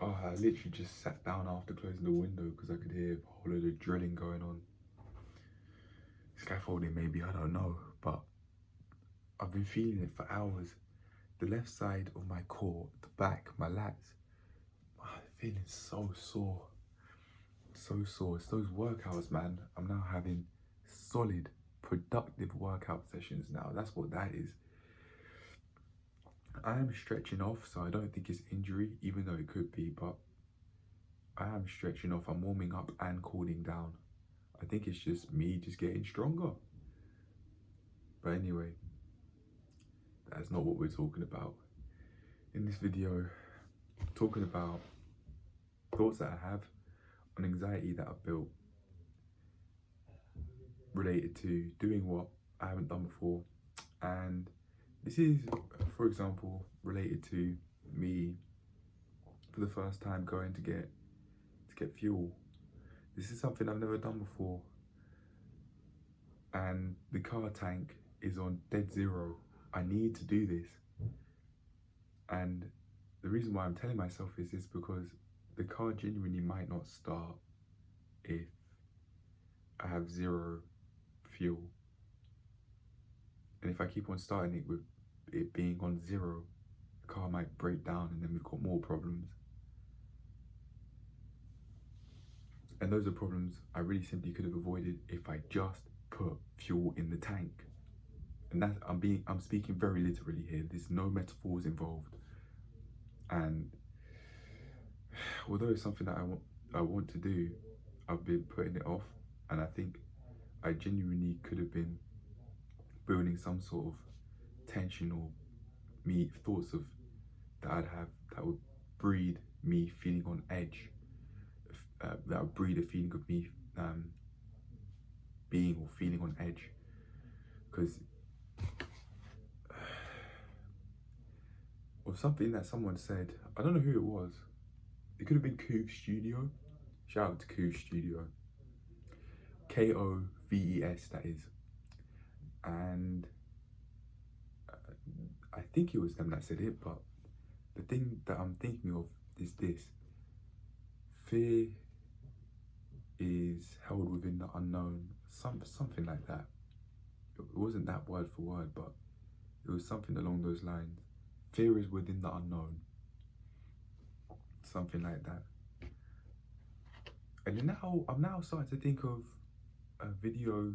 Oh, I literally just sat down after closing the window because I could hear a whole load of drilling going on. Scaffolding maybe, I don't know, but I've been feeling it for hours. The left side of my core, the back, my lats, I'm feeling so sore. So sore. It's those workouts, man. I'm now having solid, productive workout sessions now. That's what that is. I am stretching off, so I don't think it's injury, even though it could be, but I am stretching off. I'm warming up and cooling down. I think it's just me just getting stronger. But anyway, that's not what we're talking about. In this video, I'm talking about thoughts that I have on anxiety that I've built related to doing what I haven't done before. And this is, for example, related to me for the first time going to get fuel. This is something I've never done before. And the car tank is on dead zero. I need to do this. And the reason why I'm telling myself is because the car genuinely might not start if I have zero fuel. And if I keep on starting it with it being on zero, the car might break down and then we've got more problems. And those are problems I really simply could have avoided if I just put fuel in the tank. And that I'm speaking very literally here. There's no metaphors involved. And although it's something that I want to do, I've been putting it off, and I think I genuinely could have been building some sort of tension or thoughts of that I'd have that would breed me feeling on edge, that would breed a feeling of me being or feeling on edge. Because of something that someone said, I don't know who it was. It could have been Koves Studio. Shout out to Koves Studio. Koves, that is. And I think it was them that said it, but the thing that I'm thinking of is this. Fear is held within the unknown, something like that. It wasn't that word for word, but it was something along those lines. Fear is within the unknown. Something like that. And then I'm now starting to think of a video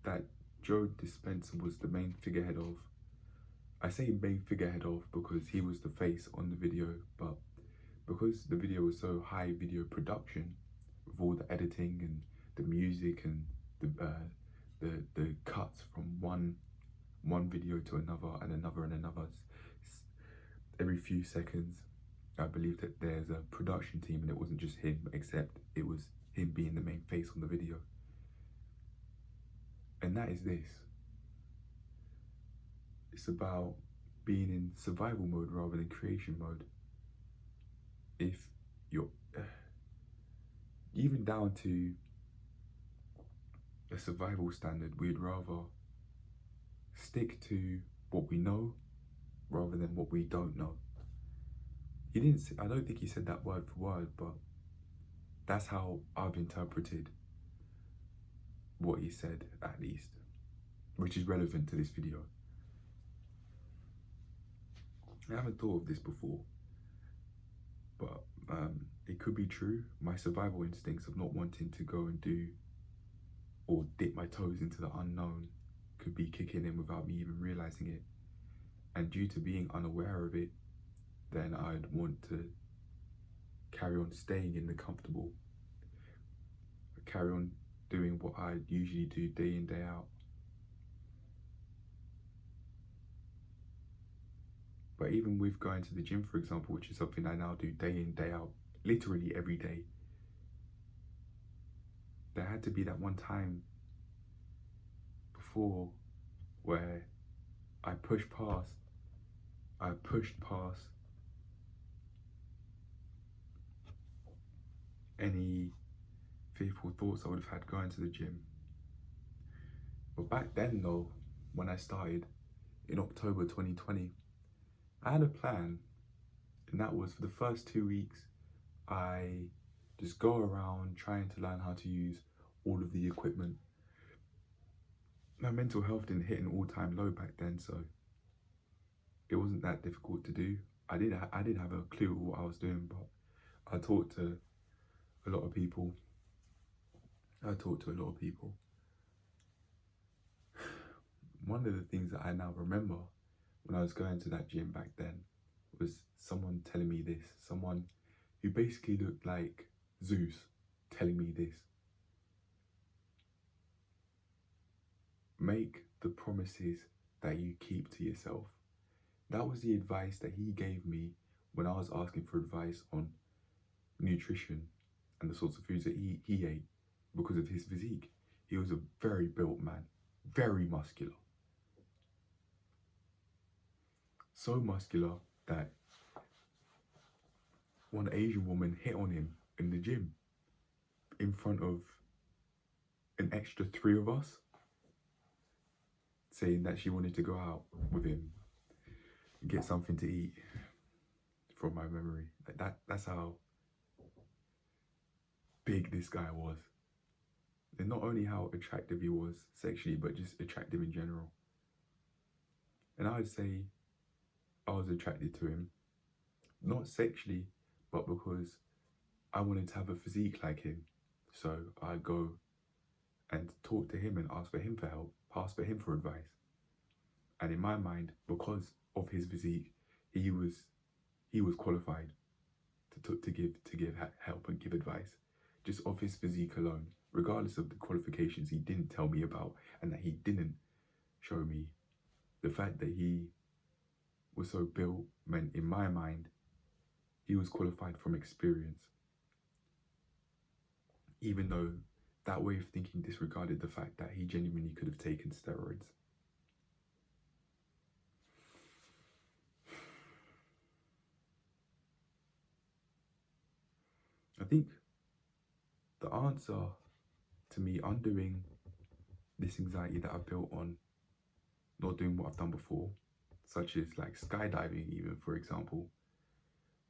that Joe Dispenza was the main figurehead of. I say main figurehead of because he was the face on the video, but because the video was so high video production, with all the editing and the music and the cuts from one video to another and another, every few seconds, I believe that there's a production team and it wasn't just him, except it was him being the main face on the video. And that is this. It's about being in survival mode rather than creation mode. If you're even down to a survival standard, we'd rather stick to what we know rather than what we don't know. He didn't say, I don't think he said that word for word, but that's how I've interpreted what he said, at least, which is relevant to this video. I haven't thought of this before, but it could be true. My survival instincts of not wanting to go and do or dip my toes into the unknown could be kicking in without me even realizing it. And due to being unaware of it, then I'd want to carry on staying in the comfortable, carry on doing what I usually do day in, day out. But even with going to the gym, for example, which is something I now do day in, day out, literally every day, there had to be that one time before where I pushed past any fearful thoughts I would have had going to the gym. But back then though, when I started in October 2020, I had a plan, and that was for the first 2 weeks, I just go around trying to learn how to use all of the equipment. My mental health didn't hit an all-time low back then, so it wasn't that difficult to do. I did have a clue what I was doing, but I talked to a lot of people. One of the things that I now remember when I was going to that gym back then was someone telling me this, someone who basically looked like Zeus telling me this. Make the promises that you keep to yourself. That was the advice that he gave me when I was asking for advice on nutrition and the sorts of foods that he ate because of his physique. He was a very built man, very muscular. So muscular that one Asian woman hit on him in the gym in front of an extra 3 of us, saying that she wanted to go out with him and get something to eat, from my memory. Like that's how big this guy was. And not only how attractive he was sexually, but just attractive in general. And I would say I was attracted to him, not sexually, but because I wanted to have a physique like him. So I'd go and talk to him and ask for him for help, ask for him for advice. And in my mind, because of his physique, he was qualified to give help and give advice, just of his physique alone, regardless of the qualifications he didn't tell me about and that he didn't show me. The fact that he was so built meant, in my mind, he was qualified from experience, even though that way of thinking disregarded the fact that he genuinely could have taken steroids. I think the answer to me undoing this anxiety that I've built on not doing what I've done before, such as like skydiving even, for example,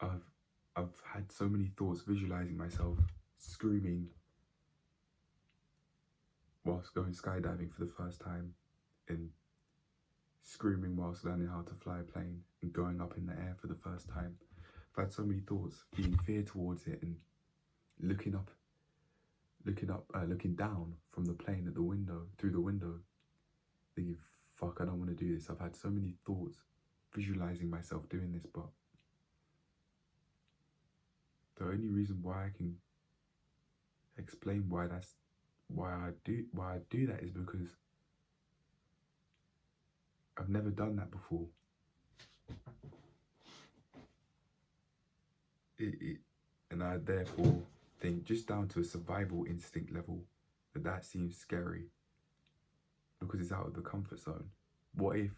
I've had so many thoughts visualizing myself screaming whilst going skydiving for the first time, and screaming whilst learning how to fly a plane and going up in the air for the first time. I've had so many thoughts, feeling fear towards it, and looking down from the plane at the window, through the window, thinking, fuck, I don't want to do this. I've had so many thoughts visualizing myself doing this, but the only reason why I can explain why I do that is because I've never done that before. And I therefore think, just down to a survival instinct level, that seems scary because it's out of the comfort zone. What if,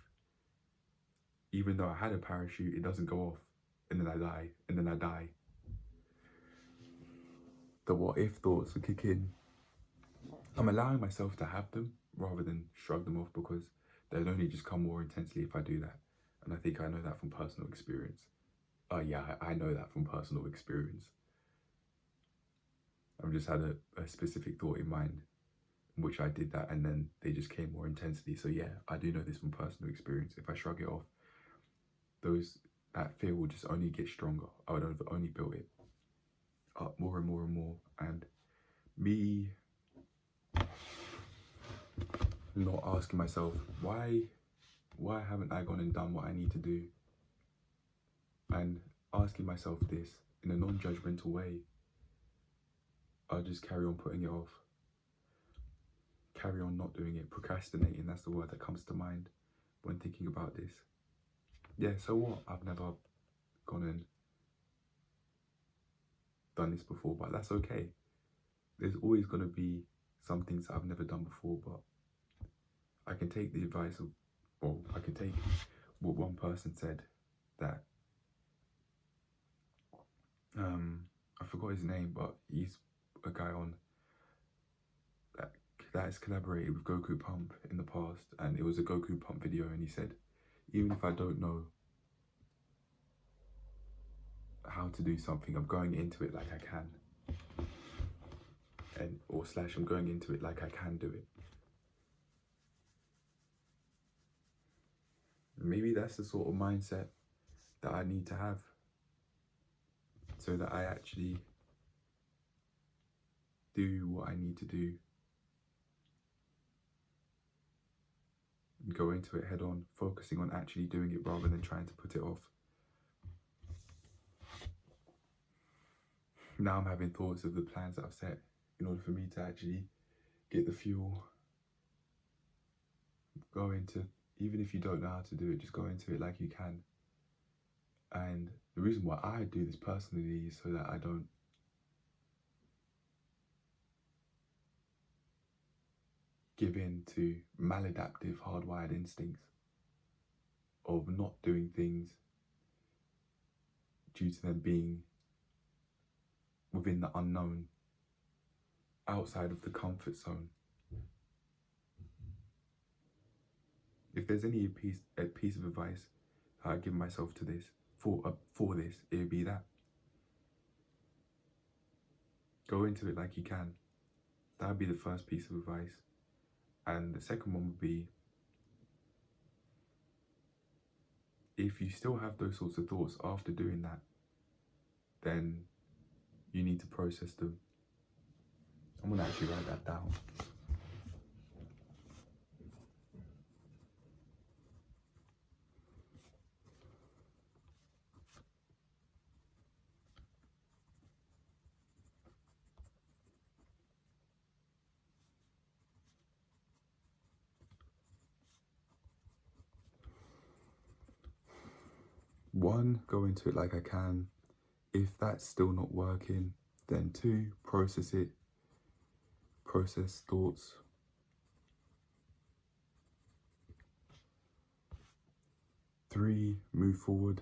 even though I had a parachute, it doesn't go off and then I die? The what if thoughts will kick in. I'm allowing myself to have them rather than shrug them off, because they'll only just come more intensely if I do that. And I think I know that from personal experience. I know that from personal experience. I've just had a specific thought in mind in which I did that, and then they just came more intensely. So yeah, I do know this from personal experience. If I shrug it off, that fear will just only get stronger. I would have only built it up more and more and more. And me not asking myself, why haven't I gone and done what I need to do? And asking myself this in a non-judgmental way, I'll just carry on putting it off. Carry on not doing it. Procrastinating, that's the word that comes to mind when thinking about this. Yeah, so what? I've never gone and done this before, but that's okay. There's always going to be some things that I've never done before, but I can take the advice of, I can take what one person said, that I forgot his name, but he's a guy on that has collaborated with Goku Pump in the past, and it was a Goku Pump video, and he said, even if I don't know how to do something, I'm going into it like I can. Or slash, I'm going into it like I can do it. Maybe that's the sort of mindset that I need to have, so that I actually do what I need to do and go into it head on, focusing on actually doing it rather than trying to put it off. Now I'm having thoughts of the plans that I've set in order for me to actually get the fuel. Go into, even if you don't know how to do it, just go into it like you can. And the reason why I do this personally is so that I don't give in to maladaptive, hardwired instincts of not doing things due to them being within the unknown, outside of the comfort zone. If there's any piece of advice I give myself to this for this, it would be that. Go into it like you can. That would be the first piece of advice. And the second one would be, if you still have those sorts of thoughts after doing that, then you need to process them. I'm gonna actually write that down. One, go into it like I can. If that's still not working, then 2, process it. Process thoughts. 3, move forward.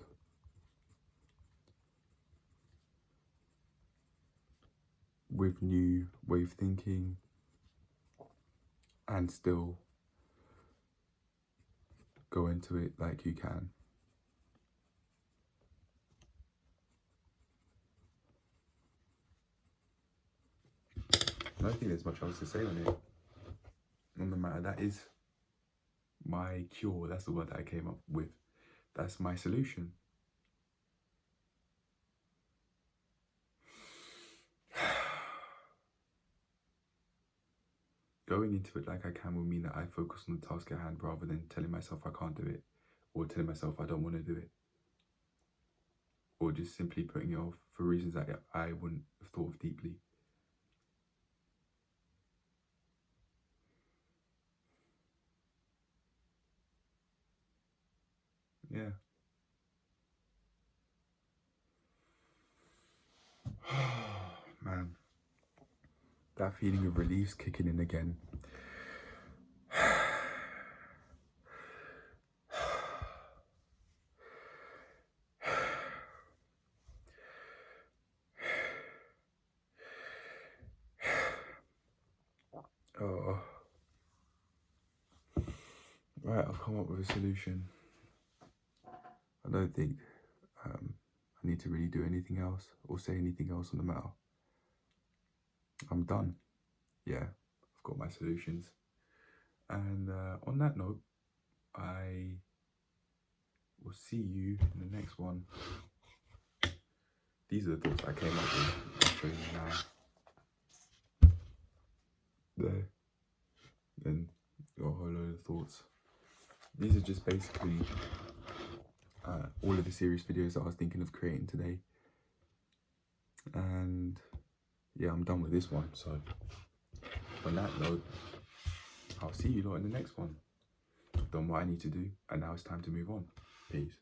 With new way of thinking, and still go into it like you can. I don't think there's much else to say on it. On the matter, that is my cure. That's the word that I came up with. That's my solution. Going into it like I can will mean that I focus on the task at hand rather than telling myself I can't do it, or telling myself I don't want to do it, or just simply putting it off for reasons that I wouldn't have thought of deeply. Yeah. Man, that feeling of relief's kicking in again. Oh. Right, I've come up with a solution. I don't think I need to really do anything else or say anything else on the matter. I'm done. Yeah, I've got my solutions. And on that note, I will see you in the next one. These are the thoughts I came up with. I'll show you now. There. Then got a whole load of thoughts. These are just basically all of the serious videos that I was thinking of creating today. And yeah, I'm done with this one. So on that note, I'll see you lot in the next one. I've done what I need to do, and now it's time to move on. Peace.